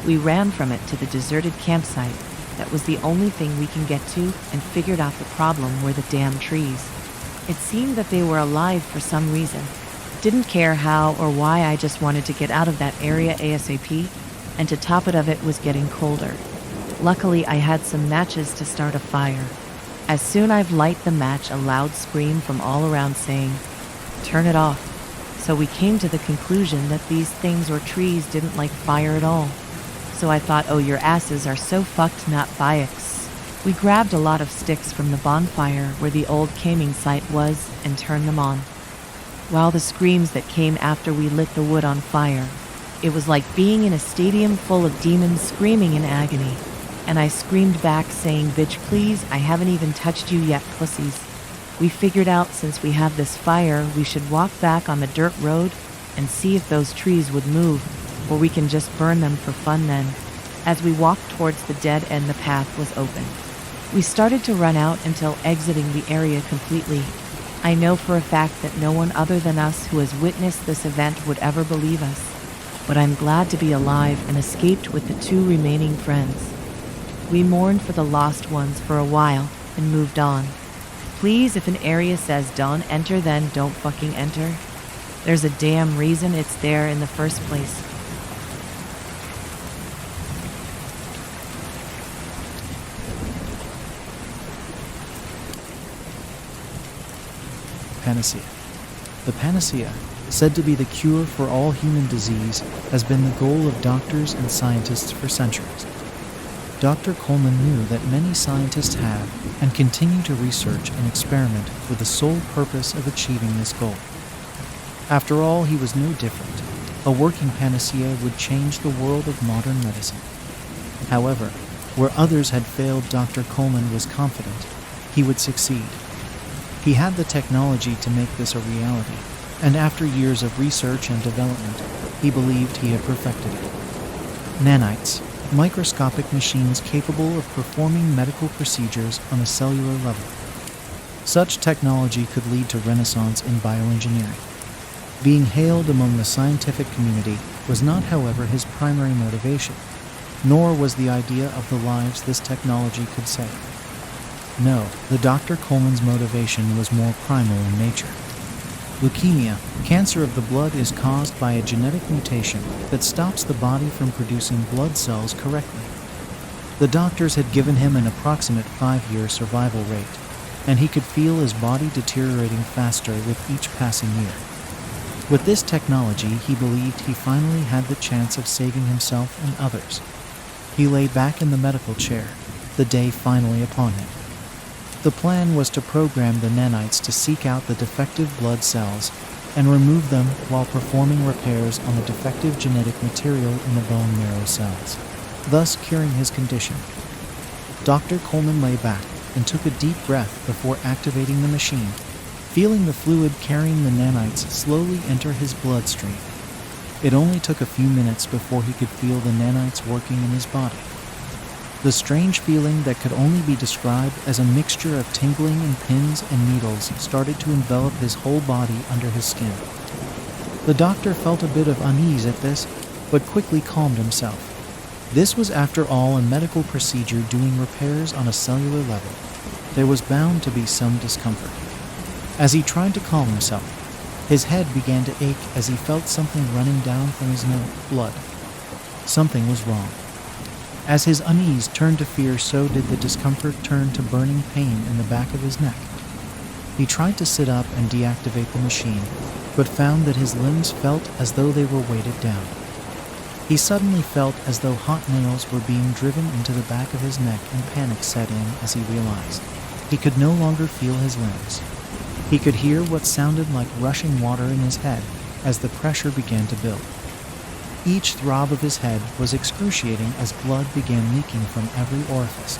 We ran from it to the deserted campsite. That was the only thing we can get to, and figured out the problem were the damn trees. It seemed that they were alive for some reason. Didn't care how or why, I just wanted to get out of that area ASAP, and to top it of it was getting colder. Luckily, I had some matches to start a fire. As soon as I've light the match, a loud scream from all around saying, "Turn it off." So we came to the conclusion that these things or trees didn't like fire at all. So I thought, oh, your asses are so fucked, not bikes. We grabbed a lot of sticks from the bonfire where the old camping site was and turned them on. While the screams that came after we lit the wood on fire, it was like being in a stadium full of demons screaming in agony. And I screamed back saying, "Bitch, please, I haven't even touched you yet, pussies." We figured out since we have this fire, we should walk back on the dirt road and see if those trees would move, or we can just burn them for fun then. As we walked towards the dead end, the path was open. We started to run out until exiting the area completely. I know for a fact that no one other than us who has witnessed this event would ever believe us. But I'm glad to be alive and escaped with the 2 remaining friends. We mourned for the lost ones for a while and moved on. Please, if an area says don't enter, then don't fucking enter. There's a damn reason it's there in the first place. Panacea. The panacea, said to be the cure for all human disease, has been the goal of doctors and scientists for centuries. Dr. Coleman knew that many scientists have and continue to research and experiment for the sole purpose of achieving this goal. After all, he was no different. A working panacea would change the world of modern medicine. However, where others had failed, Dr. Coleman was confident he would succeed. He had the technology to make this a reality, and after years of research and development, he believed he had perfected it. Nanites, microscopic machines capable of performing medical procedures on a cellular level. Such technology could lead to renaissance in bioengineering. Being hailed among the scientific community was not, however, his primary motivation, nor was the idea of the lives this technology could save. No, the Dr. Coleman's motivation was more primal in nature. Leukemia, cancer of the blood, is caused by a genetic mutation that stops the body from producing blood cells correctly. The doctors had given him an approximate 5-year survival rate, and he could feel his body deteriorating faster with each passing year. With this technology, he believed he finally had the chance of saving himself and others. He lay back in the medical chair, the day finally upon him. The plan was to program the nanites to seek out the defective blood cells and remove them while performing repairs on the defective genetic material in the bone marrow cells, thus curing his condition. Dr. Coleman lay back and took a deep breath before activating the machine, feeling the fluid carrying the nanites slowly enter his bloodstream. It only took a few minutes before he could feel the nanites working in his body. The strange feeling that could only be described as a mixture of tingling and pins and needles started to envelop his whole body under his skin. The doctor felt a bit of unease at this, but quickly calmed himself. This was, after all, a medical procedure doing repairs on a cellular level. There was bound to be some discomfort. As he tried to calm himself, his head began to ache as he felt something running down from his nose, blood. Something was wrong. As his unease turned to fear, so did the discomfort turn to burning pain in the back of his neck. He tried to sit up and deactivate the machine, but found that his limbs felt as though they were weighted down. He suddenly felt as though hot nails were being driven into the back of his neck, and panic set in as he realized he could no longer feel his limbs. He could hear what sounded like rushing water in his head as the pressure began to build. Each throb of his head was excruciating as blood began leaking from every orifice.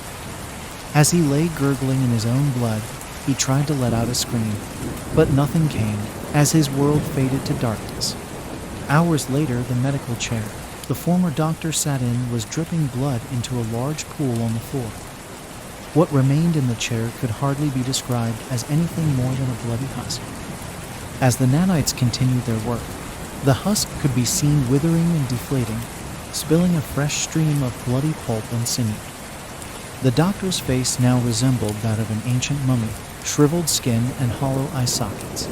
As he lay gurgling in his own blood, he tried to let out a scream, but nothing came as his world faded to darkness. Hours later, the medical chair the former doctor sat in was dripping blood into a large pool on the floor. What remained in the chair could hardly be described as anything more than a bloody husk. As the nanites continued their work, the husk could be seen withering and deflating, spilling a fresh stream of bloody pulp and sinew. The doctor's face now resembled that of an ancient mummy, shriveled skin and hollow eye sockets.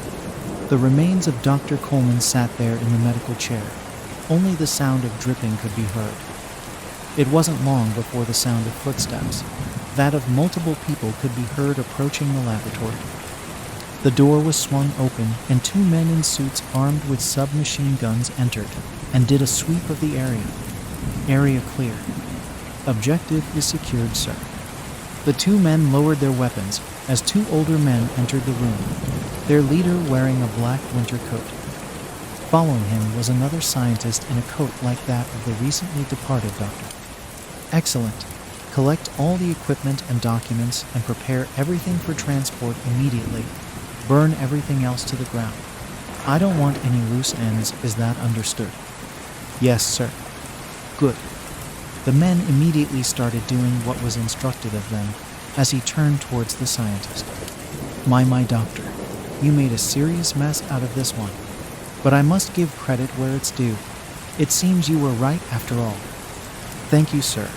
The remains of Dr. Coleman sat there in the medical chair. Only the sound of dripping could be heard. It wasn't long before the sound of footsteps, that of multiple people, could be heard approaching the laboratory. The door was swung open, and 2 men in suits armed with submachine guns entered and did a sweep of the area. Area clear. Objective is secured, sir. The 2 men lowered their weapons as 2 older men entered the room, their leader wearing a black winter coat. Following him was another scientist in a coat like that of the recently departed doctor. Excellent. Collect all the equipment and documents and prepare everything for transport immediately. Burn everything else to the ground. I don't want any loose ends, is that understood? Yes, sir. Good. The men immediately started doing what was instructed of them as he turned towards the scientist. My doctor, you made a serious mess out of this one. But I must give credit where it's due. It seems you were right after all. Thank you, sir,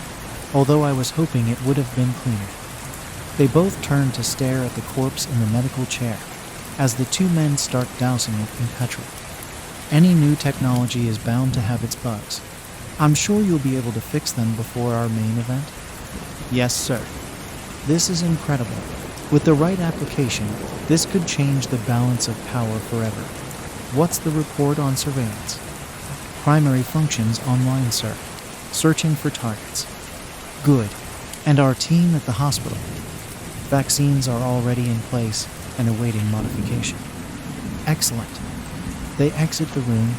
although I was hoping it would have been cleaner. They both turned to stare at the corpse in the medical chair as the 2 men start dousing it in petrol. Any new technology is bound to have its bugs. I'm sure you'll be able to fix them before our main event? Yes, sir. This is incredible. With the right application, this could change the balance of power forever. What's the report on surveillance? Primary functions online, sir. Searching for targets. Good. And our team at the hospital? Vaccines are already in place and awaiting modification. Excellent. They exit the room,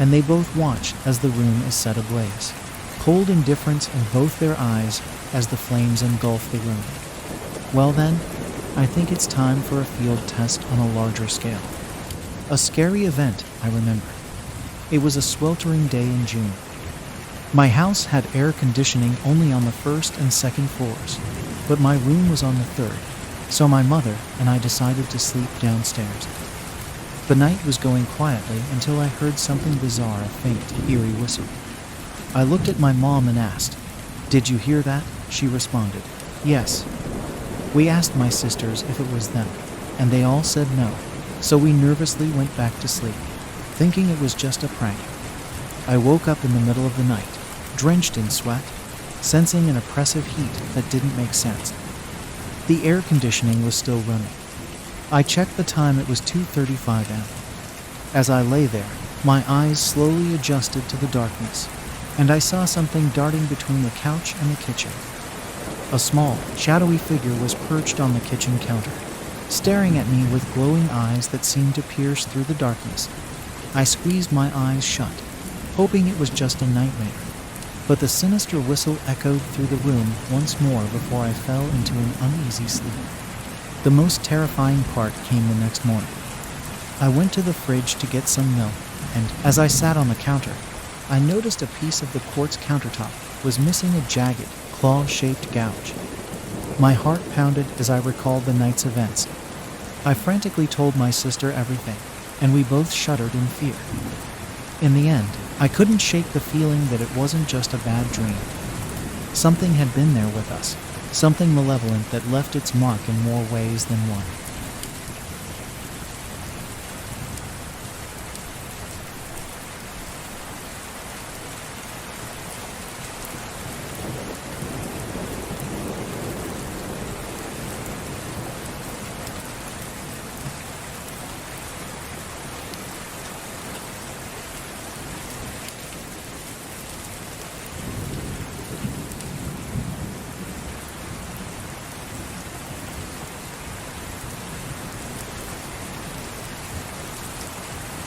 and they both watch as the room is set ablaze. Cold indifference in both their eyes as the flames engulf the room. Well then, I think it's time for a field test on a larger scale. A scary event, I remember. It was a sweltering day in June. My house had air conditioning only on the 1st and 2nd floors, but my room was on the 3rd, so my mother and I decided to sleep downstairs. The night was going quietly until I heard something bizarre, a faint, eerie whistle. I looked at my mom and asked, "Did you hear that?" She responded, "Yes." We asked my sisters if it was them, and they all said no. So we nervously went back to sleep, thinking it was just a prank. I woke up in the middle of the night, drenched in sweat, sensing an oppressive heat that didn't make sense. The air conditioning was still running. I checked the time, it was 2:35 a.m. As I lay there, my eyes slowly adjusted to the darkness, and I saw something darting between the couch and the kitchen. A small, shadowy figure was perched on the kitchen counter, staring at me with glowing eyes that seemed to pierce through the darkness. I squeezed my eyes shut, hoping it was just a nightmare, but the sinister whistle echoed through the room once more before I fell into an uneasy sleep. The most terrifying part came the next morning. I went to the fridge to get some milk, and as I sat on the counter, I noticed a piece of the quartz countertop was missing a jagged, claw-shaped gouge. My heart pounded as I recalled the night's events. I frantically told my sister everything, and we both shuddered in fear. In the end, I couldn't shake the feeling that it wasn't just a bad dream. Something had been there with us, something malevolent that left its mark in more ways than one.